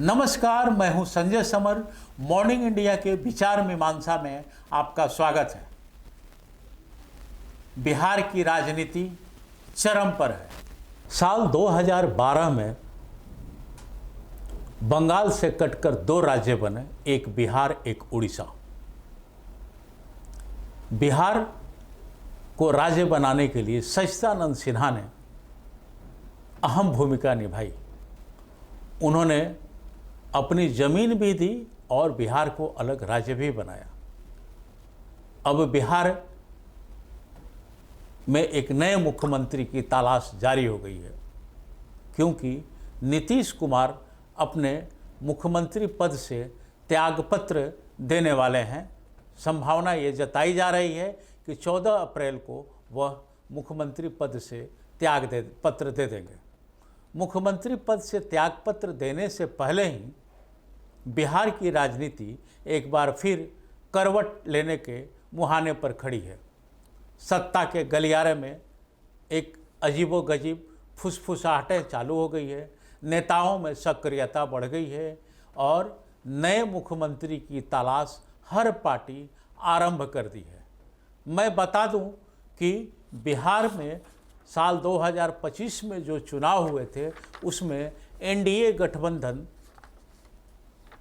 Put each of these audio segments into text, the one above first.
नमस्कार, मैं हूं संजय समर। मॉर्निंग इंडिया के विचार मीमांसा में आपका स्वागत है। बिहार की राजनीति चरम पर है। साल 2012 में बंगाल से कटकर दो राज्य बने, एक बिहार एक उड़ीसा। बिहार को राज्य बनाने के लिए सच्चिदानंद सिन्हा ने अहम भूमिका निभाई। उन्होंने अपनी जमीन भी दी और बिहार को अलग राज्य भी बनाया। अब बिहार में एक नए मुख्यमंत्री की तलाश जारी हो गई है, क्योंकि नीतीश कुमार अपने मुख्यमंत्री पद से त्यागपत्र देने वाले हैं। संभावना ये जताई जा रही है कि 14 अप्रैल को वह मुख्यमंत्री पद से पत्र दे देंगे। मुख्यमंत्री पद से त्यागपत्र देने से पहले ही बिहार की राजनीति एक बार फिर करवट लेने के मुहाने पर खड़ी है। सत्ता के गलियारे में एक अजीबोगरीब फुसफुसाहटें चालू हो गई है, नेताओं में सक्रियता बढ़ गई है और नए मुख्यमंत्री की तलाश हर पार्टी आरंभ कर दी है। मैं बता दूं कि बिहार में साल 2025 में जो चुनाव हुए थे, उसमें एनडीए गठबंधन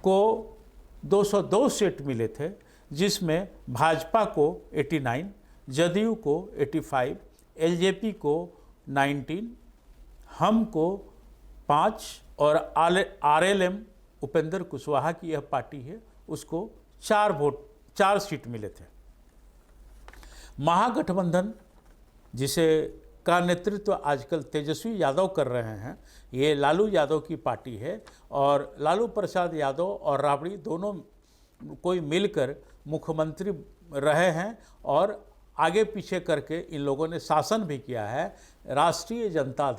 को 202 सीट मिले थे, जिसमें भाजपा को 89, जदयू को 85, एलजेपी को 19, हम को 5 और आरएलएम उपेंद्र कुशवाहा की यह पार्टी है, उसको 4 सीट मिले थे। महागठबंधन जिसे का नेतृत्व आजकल तेजस्वी यादव कर रहे हैं, ये लालू यादव की पार्टी है और लालू प्रसाद यादव और राबड़ी दोनों कोई मिलकर मुख्यमंत्री रहे हैं और आगे पीछे करके इन लोगों ने शासन भी किया है। राष्ट्रीय जनता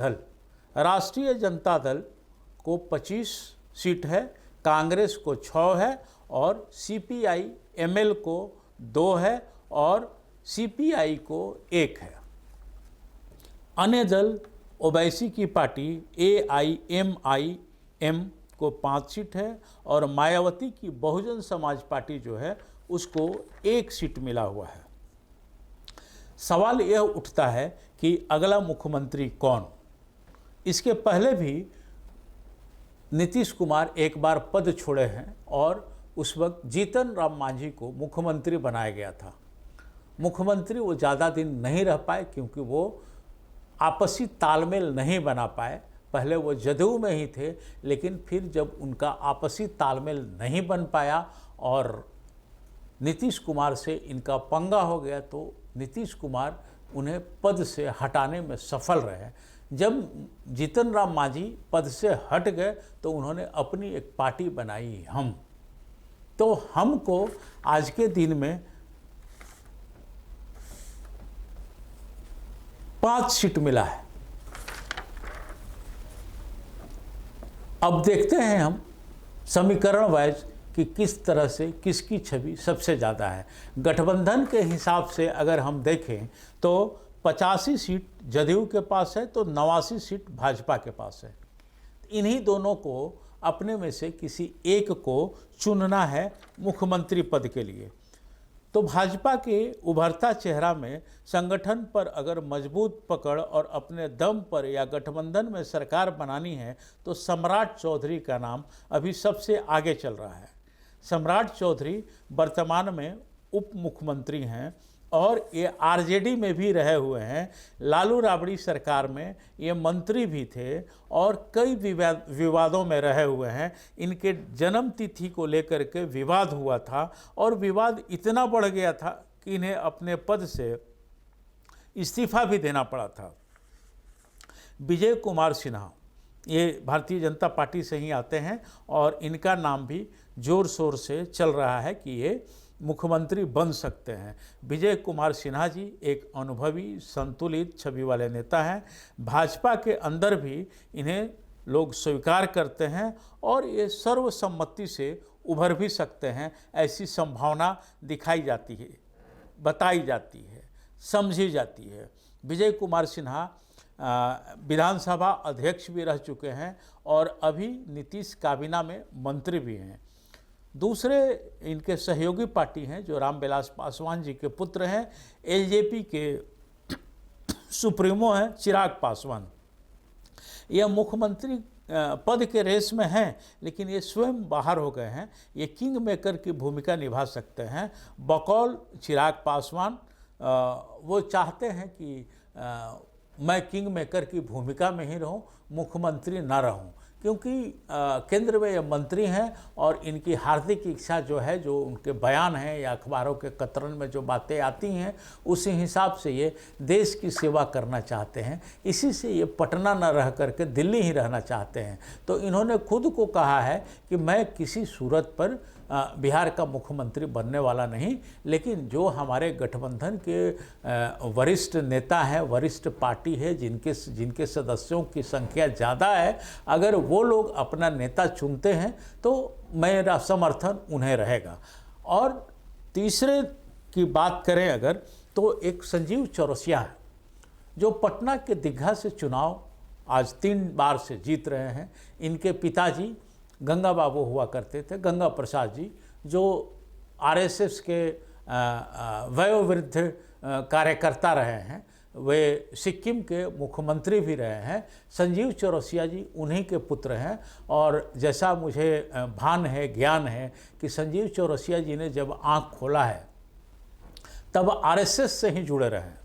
दल को 25 सीट है, कांग्रेस को 6 है और सीपीआई एमएल को 2 है और सीपीआई को 1 है। अन्य दल ओवैसी की पार्टी एआईएमआईएम को 5 सीट है और मायावती की बहुजन समाज पार्टी जो है उसको 1 सीट मिला हुआ है। सवाल यह उठता है कि अगला मुख्यमंत्री कौन। इसके पहले भी नीतीश कुमार एक बार पद छोड़े हैं और उस वक्त जीतन राम मांझी को मुख्यमंत्री बनाया गया था। मुख्यमंत्री वो ज़्यादा दिन नहीं रह पाए, क्योंकि वो आपसी तालमेल नहीं बना पाए। पहले वो जदयू में ही थे, लेकिन फिर जब उनका आपसी तालमेल नहीं बन पाया और नीतीश कुमार से इनका पंगा हो गया, तो नीतीश कुमार उन्हें पद से हटाने में सफल रहे। जब जीतन राम मांझी पद से हट गए तो उन्होंने अपनी एक पार्टी बनाई, हम। तो हम को आज के दिन में 5 सीट मिला है। अब देखते हैं हम समीकरण वाइज कि किस तरह से किसकी छवि सबसे ज़्यादा है। गठबंधन के हिसाब से अगर हम देखें तो 85 सीट जदयू के पास है तो 89 सीट भाजपा के पास है। इन्हीं दोनों को अपने में से किसी एक को चुनना है मुख्यमंत्री पद के लिए। तो भाजपा के उभरता चेहरा में संगठन पर अगर मजबूत पकड़ और अपने दम पर या गठबंधन में सरकार बनानी है तो सम्राट चौधरी का नाम अभी सबसे आगे चल रहा है। सम्राट चौधरी वर्तमान में उप मुख्यमंत्री हैं और ये आरजेडी में भी रहे हुए हैं। लालू राबड़ी सरकार में ये मंत्री भी थे और कई विवादों में रहे हुए हैं। इनके जन्म तिथि को लेकर के विवाद हुआ था और विवाद इतना बढ़ गया था कि इन्हें अपने पद से इस्तीफा भी देना पड़ा था। विजय कुमार सिन्हा ये भारतीय जनता पार्टी से ही आते हैं और इनका नाम भी जोर शोर से चल रहा है कि ये मुख्यमंत्री बन सकते हैं। विजय कुमार सिन्हा जी एक अनुभवी, संतुलित छवि वाले नेता हैं। भाजपा के अंदर भी इन्हें लोग स्वीकार करते हैं और ये सर्वसम्मति से उभर भी सकते हैं, ऐसी संभावना दिखाई जाती है, बताई जाती है, समझी जाती है। विजय कुमार सिन्हा विधानसभा अध्यक्ष भी रह चुके हैं और अभी नीतीश काबीना में मंत्री भी हैं। दूसरे इनके सहयोगी पार्टी हैं जो रामविलास पासवान जी के पुत्र हैं, एलजेपी के सुप्रीमो हैं चिराग पासवान। यह मुख्यमंत्री पद के रेस में हैं, लेकिन ये स्वयं बाहर हो गए हैं। ये किंग मेकर की भूमिका निभा सकते हैं। बकौल चिराग पासवान वो चाहते हैं कि मैं किंग मेकर की भूमिका में ही रहूं, मुख्यमंत्री ना रहूं, क्योंकि केंद्र में ये मंत्री हैं और इनकी हार्दिक इच्छा जो है, जो उनके बयान हैं या अखबारों के कतरन में जो बातें आती हैं, उसी हिसाब से ये देश की सेवा करना चाहते हैं। इसी से ये पटना न रह करके दिल्ली ही रहना चाहते हैं। तो इन्होंने खुद को कहा है कि मैं किसी सूरत पर बिहार का मुख्यमंत्री बनने वाला नहीं, लेकिन जो हमारे गठबंधन के वरिष्ठ नेता हैं, वरिष्ठ पार्टी है, जिनके सदस्यों की संख्या ज़्यादा है, अगर वो लोग अपना नेता चुनते हैं तो मेरा समर्थन उन्हें रहेगा। और तीसरे की बात करें अगर, तो एक संजीव चौरसिया है जो पटना के दीघा से चुनाव आज 3 बार से जीत रहे हैं। इनके पिताजी गंगा बाबू हुआ करते थे, गंगा प्रसाद जी, जो आरएसएस के वयोवृद्ध कार्यकर्ता रहे हैं। वे सिक्किम के मुख्यमंत्री भी रहे हैं। संजीव चौरसिया जी उन्हीं के पुत्र हैं। और जैसा मुझे भान है, ज्ञान है कि संजीव चौरसिया जी ने जब आँख खोला है तब आरएसएस से ही जुड़े रहे हैं,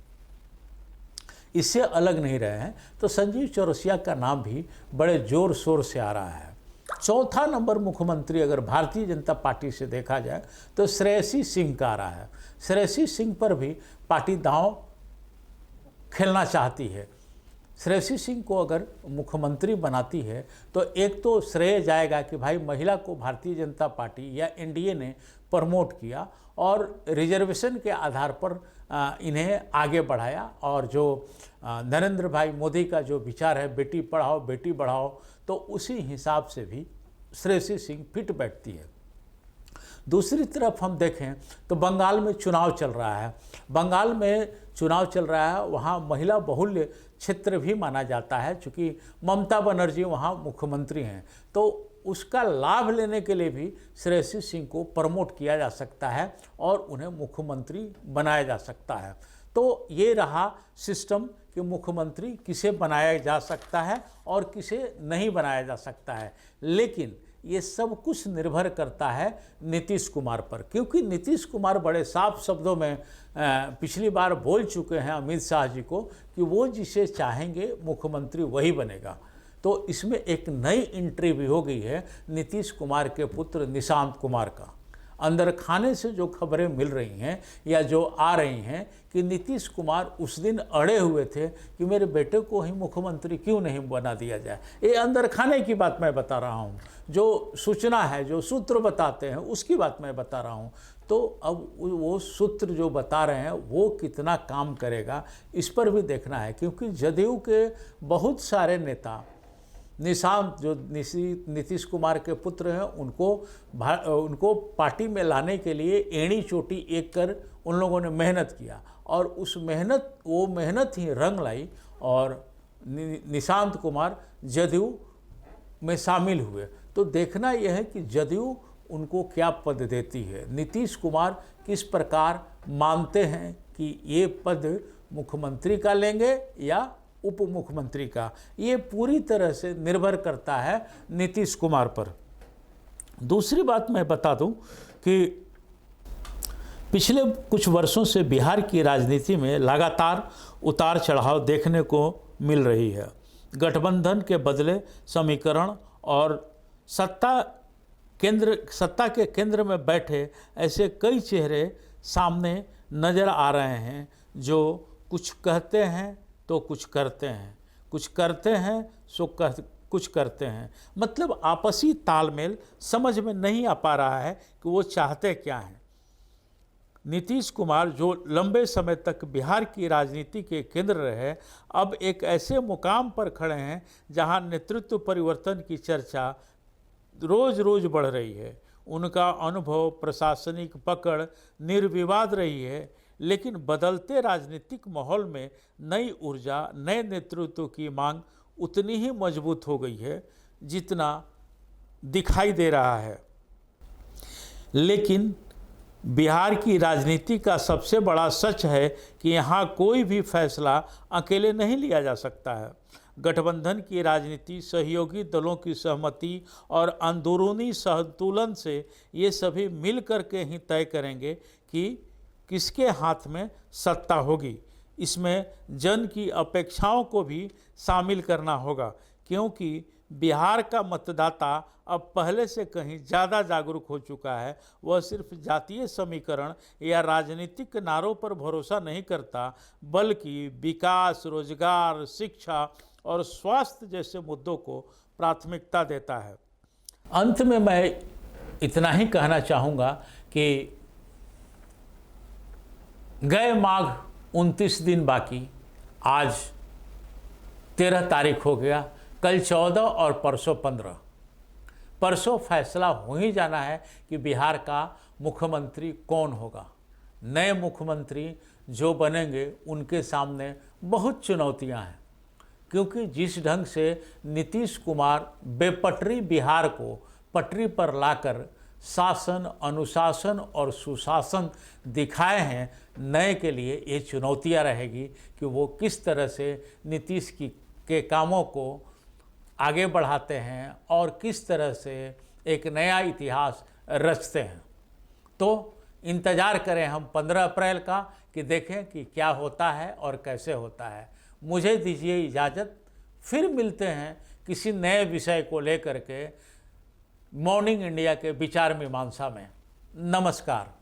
इससे अलग नहीं रहे हैं। तो संजीव चौरसिया का नाम भी बड़े जोर शोर से आ रहा है। चौथा नंबर मुख्यमंत्री अगर भारतीय जनता पार्टी से देखा जाए तो श्रेयसी सिंह का आ रहा है। श्रेयसी सिंह पर भी पार्टी दांव खेलना चाहती है। श्रेयसी सिंह को अगर मुख्यमंत्री बनाती है तो एक तो श्रेय जाएगा कि भाई महिला को भारतीय जनता पार्टी या एनडीए ने प्रमोट किया और रिजर्वेशन के आधार पर इन्हें आगे बढ़ाया। और जो नरेंद्र भाई मोदी का जो विचार है बेटी पढ़ाओ बेटी बढ़ाओ, तो उसी हिसाब से भी श्रेयसी सिंह फिट बैठती है। दूसरी तरफ हम देखें तो बंगाल में चुनाव चल रहा है। बंगाल में चुनाव चल रहा है, वहाँ महिला बहुल्य क्षेत्र भी माना जाता है, चूँकि ममता बनर्जी वहाँ मुख्यमंत्री हैं। तो उसका लाभ लेने के लिए भी श्रेयसी सिंह को प्रमोट किया जा सकता है और उन्हें मुख्यमंत्री बनाया जा सकता है। तो ये रहा सिस्टम कि मुख्यमंत्री किसे बनाया जा सकता है और किसे नहीं बनाया जा सकता है। लेकिन ये सब कुछ निर्भर करता है नीतीश कुमार पर, क्योंकि नीतीश कुमार बड़े साफ शब्दों में पिछली बार बोल चुके हैं अमित शाह जी को कि वो जिसे चाहेंगे मुख्यमंत्री वही बनेगा। तो इसमें एक नई एंट्री भी हो गई है नीतीश कुमार के पुत्र निशांत कुमार का। अंदर खाने से जो खबरें मिल रही हैं या जो आ रही हैं कि नीतीश कुमार उस दिन अड़े हुए थे कि मेरे बेटे को ही मुख्यमंत्री क्यों नहीं बना दिया जाए। ये अंदर खाने की बात मैं बता रहा हूँ, जो सूचना है, जो सूत्र बताते हैं उसकी बात मैं बता रहा हूँ। तो अब वो सूत्र जो बता रहे हैं वो कितना काम करेगा इस पर भी देखना है, क्योंकि जदयू के बहुत सारे नेता, निशांत जो नीतीश कुमार के पुत्र हैं, उनको पार्टी में लाने के लिए एड़ी चोटी एक कर उन लोगों ने मेहनत किया और वो मेहनत ही रंग लाई और निशांत कुमार जदयू में शामिल हुए। तो देखना यह है कि जदयू उनको क्या पद देती है, नीतीश कुमार किस प्रकार मानते हैं कि ये पद मुख्यमंत्री का लेंगे या उप मुख्यमंत्री का। ये पूरी तरह से निर्भर करता है नीतीश कुमार पर। दूसरी बात मैं बता दूं कि पिछले कुछ वर्षों से बिहार की राजनीति में लगातार उतार चढ़ाव देखने को मिल रही है। गठबंधन के बदले समीकरण और सत्ता के केंद्र में बैठे ऐसे कई चेहरे सामने नज़र आ रहे हैं जो कुछ कहते हैं तो कुछ करते हैं, कुछ करते हैं सो कुछ करते हैं। मतलब आपसी तालमेल समझ में नहीं आ पा रहा है कि वो चाहते क्या हैं। नीतीश कुमार जो लंबे समय तक बिहार की राजनीति के केंद्र रहे, अब एक ऐसे मुकाम पर खड़े हैं जहां नेतृत्व परिवर्तन की चर्चा रोज रोज बढ़ रही है। उनका अनुभव, प्रशासनिक पकड़ निर्विवाद रही है, लेकिन बदलते राजनीतिक माहौल में नई ऊर्जा, नए नेतृत्व की मांग उतनी ही मजबूत हो गई है जितना दिखाई दे रहा है। लेकिन बिहार की राजनीति का सबसे बड़ा सच है कि यहाँ कोई भी फैसला अकेले नहीं लिया जा सकता है। गठबंधन की राजनीति सहयोगी दलों की सहमति और अंदरूनी संतुलन से ये सभी मिल कर के ही तय करेंगे कि किसके हाथ में सत्ता होगी। इसमें जन की अपेक्षाओं को भी शामिल करना होगा, क्योंकि बिहार का मतदाता अब पहले से कहीं ज़्यादा जागरूक हो चुका है। वह सिर्फ जातीय समीकरण या राजनीतिक नारों पर भरोसा नहीं करता, बल्कि विकास, रोजगार, शिक्षा और स्वास्थ्य जैसे मुद्दों को प्राथमिकता देता है। अंत में मैं इतना ही कहना चाहूँगा कि गए माघ 29 दिन बाकी, आज 13 तारीख हो गया, कल 14 और परसों 15। परसों फैसला हो ही जाना है कि बिहार का मुख्यमंत्री कौन होगा। नए मुख्यमंत्री जो बनेंगे उनके सामने बहुत चुनौतियां हैं, क्योंकि जिस ढंग से नीतीश कुमार बेपटरी बिहार को पटरी पर लाकर शासन, अनुशासन और सुशासन दिखाए हैं, नए के लिए ये चुनौतियां रहेगी कि वो किस तरह से नीतीश के कामों को आगे बढ़ाते हैं और किस तरह से एक नया इतिहास रचते हैं। तो इंतज़ार करें हम 15 अप्रैल का कि देखें कि क्या होता है और कैसे होता है। मुझे दीजिए इजाज़त, फिर मिलते हैं किसी नए विषय को लेकर के मॉर्निंग इंडिया के विचार मीमांसा में। नमस्कार।